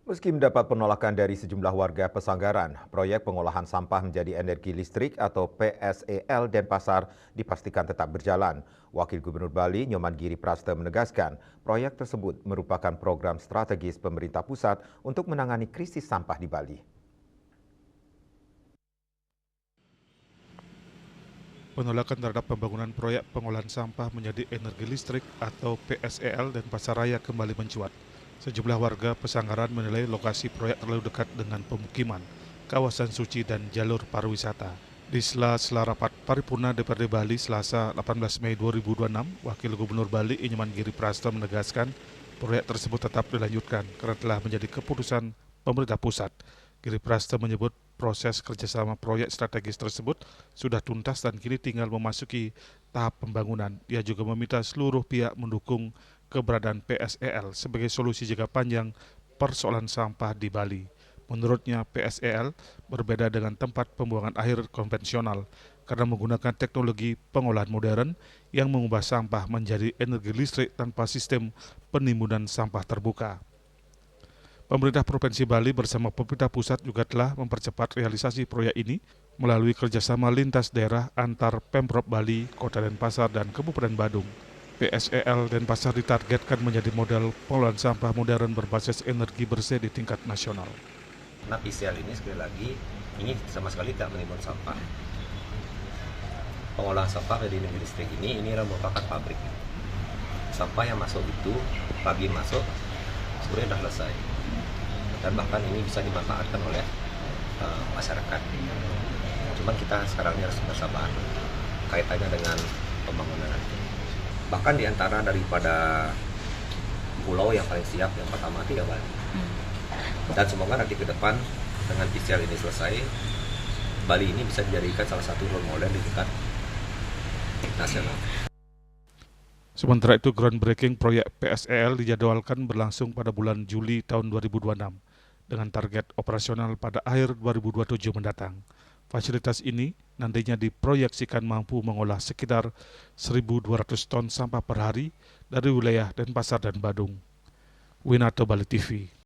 Meski mendapat penolakan dari sejumlah warga Pesanggaran, proyek pengolahan sampah menjadi energi listrik atau PSEL Denpasar dipastikan tetap berjalan. Wakil Gubernur Bali, Nyoman Giri Prasta menegaskan, proyek tersebut merupakan program strategis pemerintah pusat untuk menangani krisis sampah di Bali. Penolakan terhadap pembangunan proyek pengolahan sampah menjadi energi listrik atau PSEL dan Pasaraya kembali mencuat. Sejumlah warga Pesanggaran menilai lokasi proyek terlalu dekat dengan pemukiman, kawasan suci dan jalur pariwisata. Di sela-sela rapat paripurna DPRD Bali Selasa 18 Mei 2026, Wakil Gubernur Bali Nyoman Giri Prasta menegaskan proyek tersebut tetap dilanjutkan karena telah menjadi keputusan pemerintah pusat. Giri Prasta menyebut proses kerjasama proyek strategis tersebut sudah tuntas dan kini tinggal memasuki tahap pembangunan. Ia juga meminta seluruh pihak mendukung keberadaan PSEL sebagai solusi jangka panjang persoalan sampah di Bali. Menurutnya, PSEL berbeda dengan tempat pembuangan akhir konvensional karena menggunakan teknologi pengolahan modern yang mengubah sampah menjadi energi listrik tanpa sistem penimbunan sampah terbuka. Pemerintah Provinsi Bali bersama pemerintah pusat juga telah mempercepat realisasi proyek ini melalui kerjasama lintas daerah antar Pemprov Bali, Kota Denpasar, dan Kabupaten Badung. PSEL Denpasar ditargetkan menjadi model pengolahan sampah modern berbasis energi bersih di tingkat nasional. Nah, PCL ini sekali lagi, ini sama sekali tidak menimbun sampah. Pengolahan sampah dari energi listrik ini merupakan pabrik. Sampah yang masuk itu, pagi masuk, sore sudah selesai. Dan bahkan ini bisa dimanfaatkan oleh masyarakat. Cuman kita sekarang ini harus bersabar kaitannya dengan pembangunan. Bahkan di antara daripada pulau yang paling siap yang pertama itu ya Bali. Dan semoga nanti ke depan dengan PCL ini selesai, Bali ini bisa dijadikan salah satu role model di tingkat nasional. Sementara itu, groundbreaking proyek PSEL dijadwalkan berlangsung pada bulan Juli tahun 2026 dengan target operasional pada akhir 2027 mendatang. Fasilitas ini nantinya diproyeksikan mampu mengolah sekitar 1.200 ton sampah per hari dari wilayah Denpasar dan Badung. Winato Bali TV.